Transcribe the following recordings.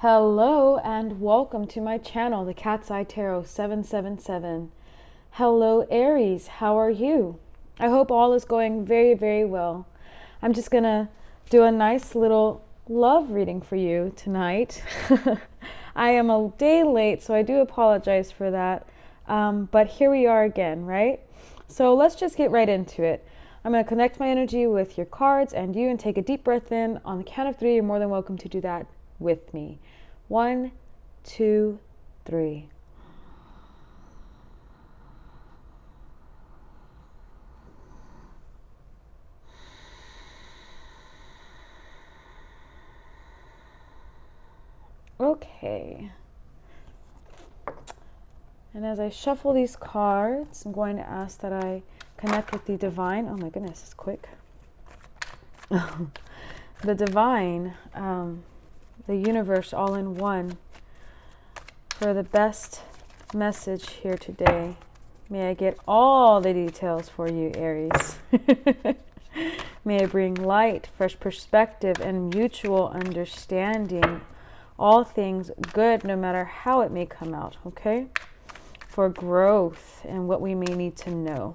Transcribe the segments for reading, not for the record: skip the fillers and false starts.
Hello and welcome to my channel, the Cat's Eye Tarot 777. Hello Aries, how are you? I hope all is going very, very well. I'm just gonna do a nice little love reading for you tonight. I am a day late, so I do apologize for that. But here we are again, right? So let's just get right into it. I'm going to connect my energy with your cards and you and take a deep breath in. On the count of 3, you're more than welcome to do that with me. 1, 2, 3. Okay. And as I shuffle these cards, I'm going to ask that I connect with the divine. Oh my goodness, it's quick. The divine, the universe all in one, for the best message here today. May I get all the details for you, Aries. May I bring light, fresh perspective, and mutual understanding. All things good, no matter how it may come out, okay? For growth and what we may need to know.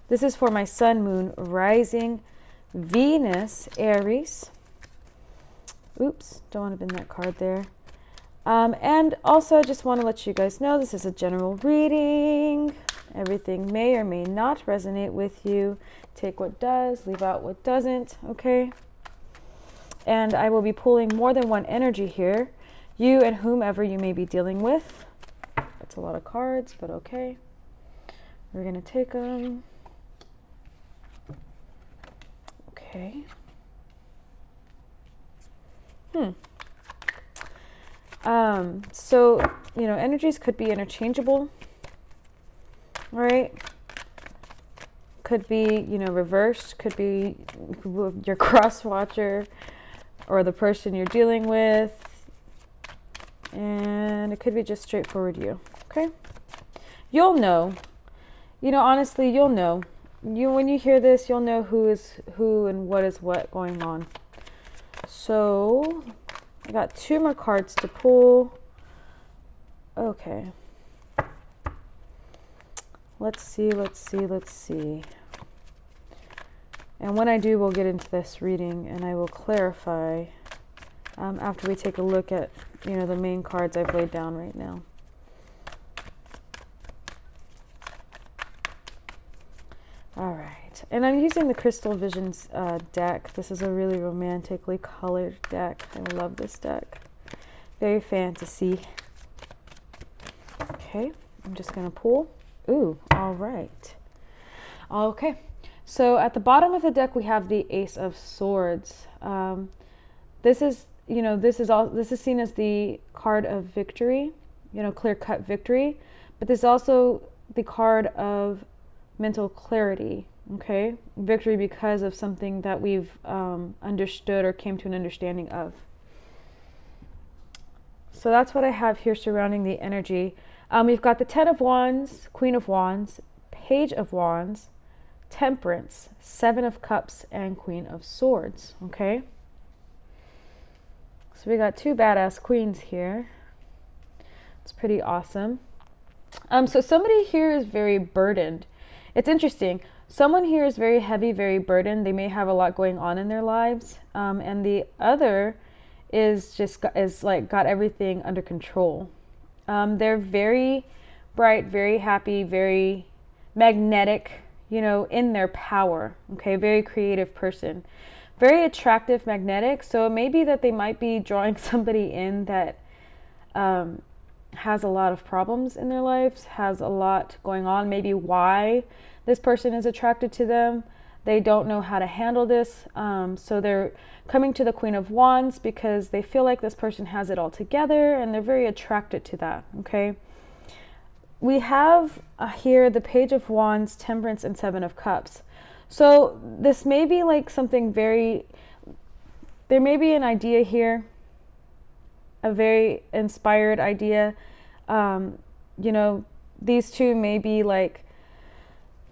This is for my sun, moon, rising, Venus, Aries. Oops, don't want to bend that card there. And also, I just want to let you guys know this is a general reading. Everything may or may not resonate with you. Take what does, leave out what doesn't, okay? And I will be pulling more than one energy here. You and whomever you may be dealing with. That's a lot of cards, but okay. We're going to take them. Okay. So, energies could be interchangeable, right? Could be, reversed, could be your cross watcher or the person you're dealing with. And it could be just straightforward you, okay? You'll know. Honestly, you'll know. When you hear this, you'll know who is who and what is what going on. So, I got 2 more cards to pull. Okay. Let's see. And when I do, we'll get into this reading and I will clarify after we take a look at, the main cards I've laid down right now. All right. And I'm using the Crystal Visions deck. This is a really romantically colored deck. I love this deck. Very fantasy. Okay, I'm just going to pull. Ooh, all right. Okay, so at the bottom of the deck we have the Ace of Swords. This is seen as the card of victory, clear-cut victory, but this is also the card of mental clarity. Okay, victory because of something that we've understood or came to an understanding of. So that's what I have here surrounding the energy. We've got the 10 of Wands, Queen of Wands, Page of Wands, Temperance, 7 of Cups, and Queen of Swords. Okay, so we got 2 badass queens here. It's pretty awesome. So somebody here is very burdened. It's interesting. Someone here is very heavy, very burdened. They may have a lot going on in their lives. And the other is got everything under control. They're very bright, very happy, very magnetic, in their power. Okay, very creative person. Very attractive, magnetic. So it may be that they might be drawing somebody in that has a lot of problems in their lives, has a lot going on, maybe why this person is attracted to them. They don't know how to handle this. So they're coming to the Queen of Wands because they feel like this person has it all together and they're very attracted to that, okay? We have here the Page of Wands, Temperance, and 7 of Cups. So this may be like something there may be an idea here, a very inspired idea. These two may be like,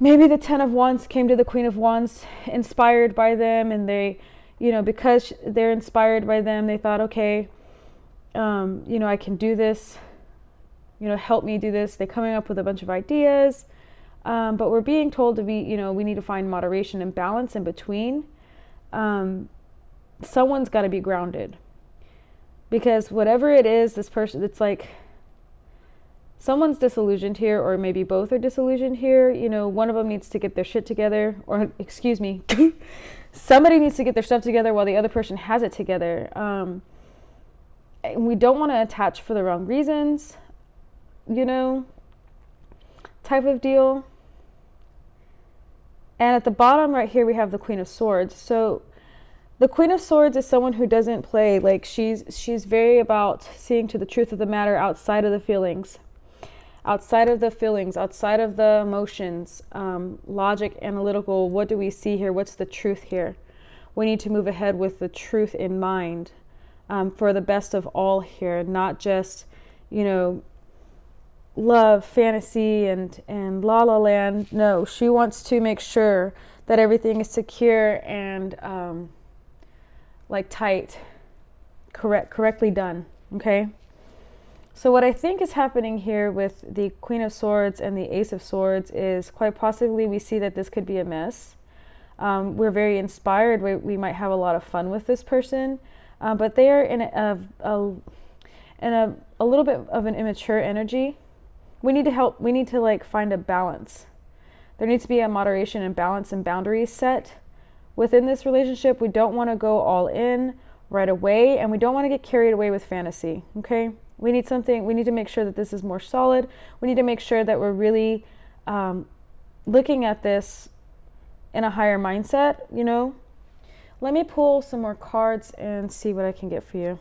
maybe the 10 of Wands came to the Queen of Wands inspired by them, and they, because they're inspired by them, they thought, okay, I can do this, help me do this. They're coming up with a bunch of ideas, but we're being told to be, we need to find moderation and balance in between. Someone's got to be grounded, because whatever it is, this person, it's like someone's disillusioned here, or maybe both are disillusioned here. One of them needs to get their shit together, or excuse me, somebody needs to get their stuff together while the other person has it together. We don't want to attach for the wrong reasons, type of deal. And at the bottom right here, we have the Queen of Swords. So the Queen of Swords is someone who doesn't play. Like she's very about seeing to the truth of the matter outside of the feelings. Outside of the emotions, logic, analytical. What do we see here? What's the truth here? We need to move ahead with the truth in mind, for the best of all here, not just, love, fantasy, and la la land. No, she wants to make sure that everything is secure and tight, correctly done. Okay. So what I think is happening here with the Queen of Swords and the Ace of Swords is quite possibly we see that this could be a mess. We're very inspired. We might have a lot of fun with this person, but they are in a little bit of an immature energy. We need to help. We need to find a balance. There needs to be a moderation and balance and boundaries set within this relationship. We don't want to go all in right away, and we don't want to get carried away with fantasy. Okay. We need to make sure that this is more solid. We need to make sure that we're really looking at this in a higher mindset, Let me pull some more cards and see what I can get for you.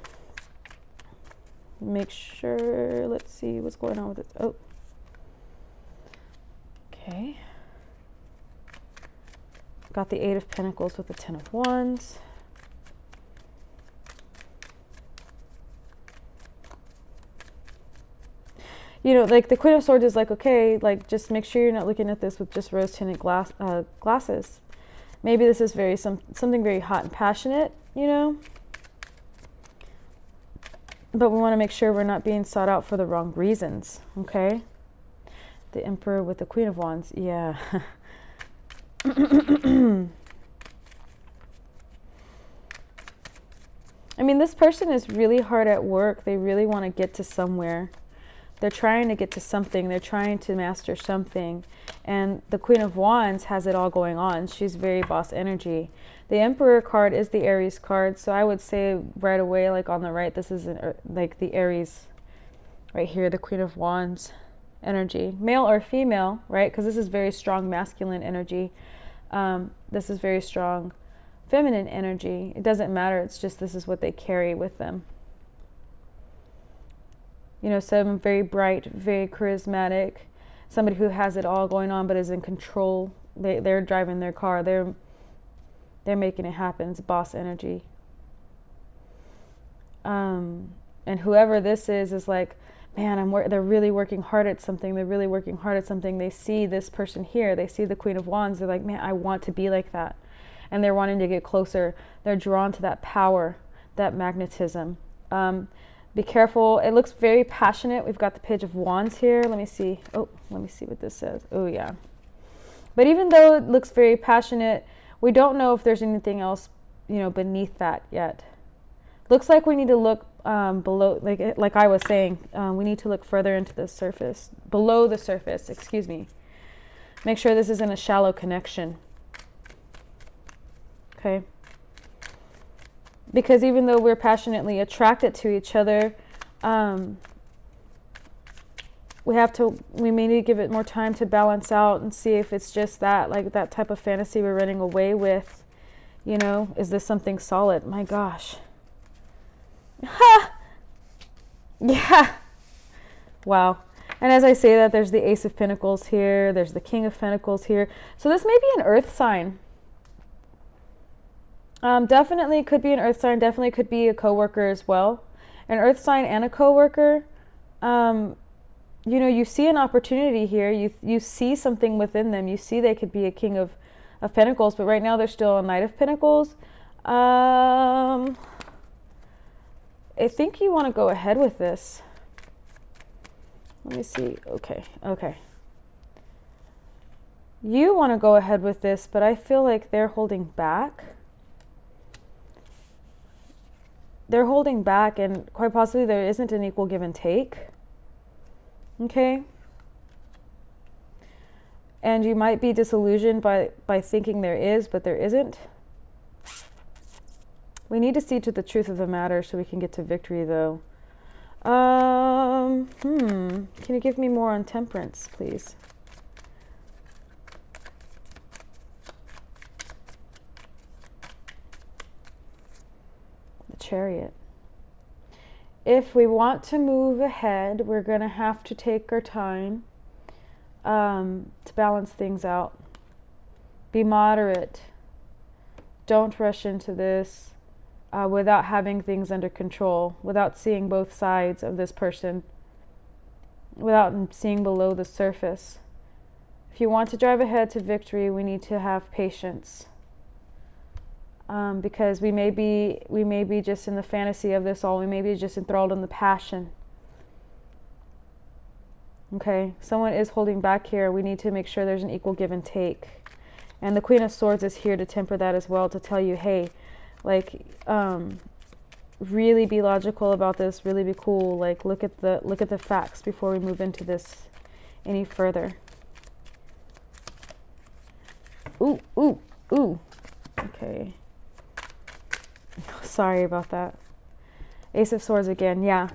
Make sure, let's see what's going on with this. Oh. Okay. Got the Eight of Pentacles with the Ten of Wands. The Queen of Swords is okay, just make sure you're not looking at this with just rose-tinted glasses. Maybe this is something very hot and passionate, But we want to make sure we're not being sought out for the wrong reasons, okay? The Emperor with the Queen of Wands, yeah. I mean, this person is really hard at work. They really want to get to somewhere. They're trying to get to something. They're trying to master something. And the Queen of Wands has it all going on. She's very boss energy. The Emperor card is the Aries card. So I would say right away, on the right, this is the Aries right here, the Queen of Wands energy. Male or female, right? Because this is very strong masculine energy. This is very strong feminine energy. It doesn't matter. It's just this is what they carry with them. Some very bright, very charismatic, somebody who has it all going on but is in control. They're driving their car. They're making it happen. It's boss energy. And whoever this is man, they're really working hard at something. They're really working hard at something. They see this person here. They see the Queen of Wands. They're man, I want to be like that. And they're wanting to get closer. They're drawn to that power, that magnetism. Be careful. It looks very passionate. We've got the Page of Wands here. Let me see. Oh, let me see what this says. Oh, yeah. But even though it looks very passionate, we don't know if there's anything else, beneath that yet. Looks like we need to look below, like I was saying, we need to look further into the surface, below the surface, excuse me. Make sure this isn't a shallow connection. Okay. Because even though we're passionately attracted to each other, we may need to give it more time to balance out and see if it's just that type of fantasy we're running away with. Is this something solid? My gosh. Ha! Yeah. Wow. And as I say that, there's the Ace of Pentacles here. There's the King of Pentacles here. So this may be an earth sign. Definitely could be an earth sign. Definitely could be a coworker as well. An earth sign and a coworker. You see an opportunity here. You see something within them. You see they could be a King of Pentacles, but right now they're still a Knight of Pentacles. I think you want to go ahead with this. Let me see. Okay. You want to go ahead with this, but I feel like they're holding back. They're holding back, and quite possibly there isn't an equal give and take. Okay? And you might be disillusioned by thinking there is, but there isn't. We need to see to the truth of the matter so we can get to victory, though. Can you give me more on temperance, please? The Chariot. If we want to move ahead, we're going to have to take our time to balance things out. Be moderate. Don't rush into this without having things under control, without seeing both sides of this person, without seeing below the surface. If you want to drive ahead to victory, we need to have patience. Because we may be just in the fantasy of this all. We may be just enthralled in the passion. Okay, someone is holding back here. We need to make sure there's an equal give and take. And the Queen of Swords is here to temper that as well, to tell you, hey, like, really be logical about this, really be cool. Like, look at the facts before we move into this any further. Ooh. Okay. Sorry about that. Ace of Swords again, yeah.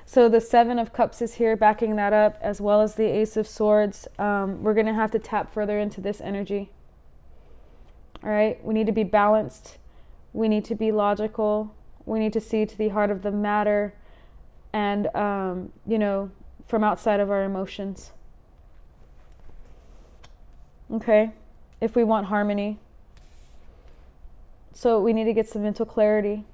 So the Seven of Cups is here backing that up, as well as the Ace of Swords. We're going to have to tap further into this energy. All right, we need to be balanced. We need to be logical. We need to see to the heart of the matter and, from outside of our emotions. Okay, if we want harmony. So we need to get some mental clarity.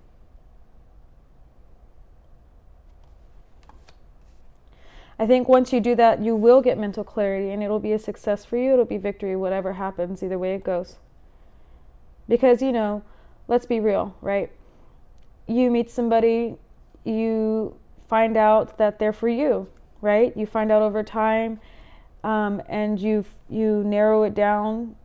I think once you do that, you will get mental clarity, and it'll be a success for you. It'll be victory, whatever happens, either way it goes. Because, let's be real, right? You meet somebody, you find out that they're for you, right? You find out over time, and you narrow it down.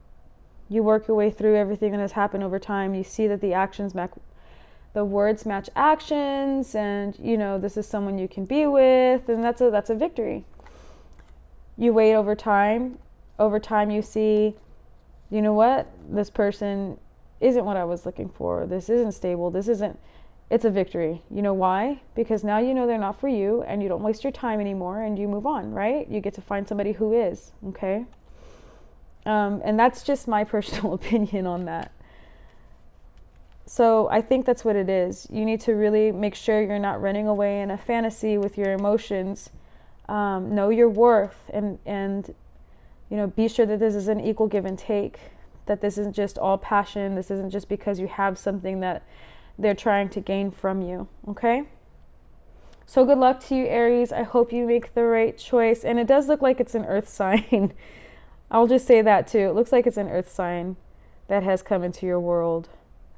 You work your way through everything that has happened over time. You see that the words match actions, and this is someone you can be with, and that's a victory. You wait over time. Over time, you see, you know what? This person isn't what I was looking for. This isn't stable. It's a victory. You know why? Because now you know they're not for you, and you don't waste your time anymore, and you move on, right? You get to find somebody who is, okay? And that's just my personal opinion on that. So I think that's what it is. You need to really make sure you're not running away in a fantasy with your emotions. Know your worth, and be sure that this is an equal give and take, that this isn't just all passion. This isn't just because you have something that they're trying to gain from you, okay? So good luck to you, Aries. I hope you make the right choice. And it does look like it's an earth sign. I'll just say that too. It looks like it's an earth sign that has come into your world.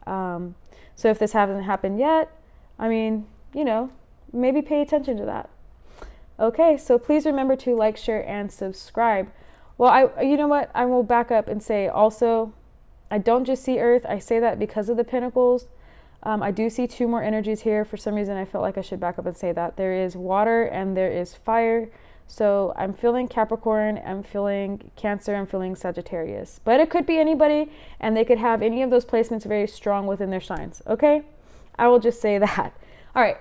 So if this hasn't happened yet, maybe pay attention to that. Okay, so please remember to like, share, and subscribe. Well, you know what? I will back up and say also, I don't just see earth. I say that because of the pentacles. I do see two more energies here. For some reason, I felt like I should back up and say that. There is water and there is fire. So I'm feeling Capricorn, I'm feeling Cancer, I'm feeling Sagittarius. But it could be anybody, and they could have any of those placements very strong within their signs, okay? I will just say that. All right,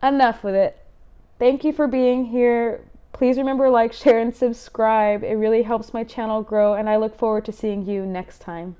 enough with it. Thank you for being here. Please remember, like, share, and subscribe. It really helps my channel grow, and I look forward to seeing you next time.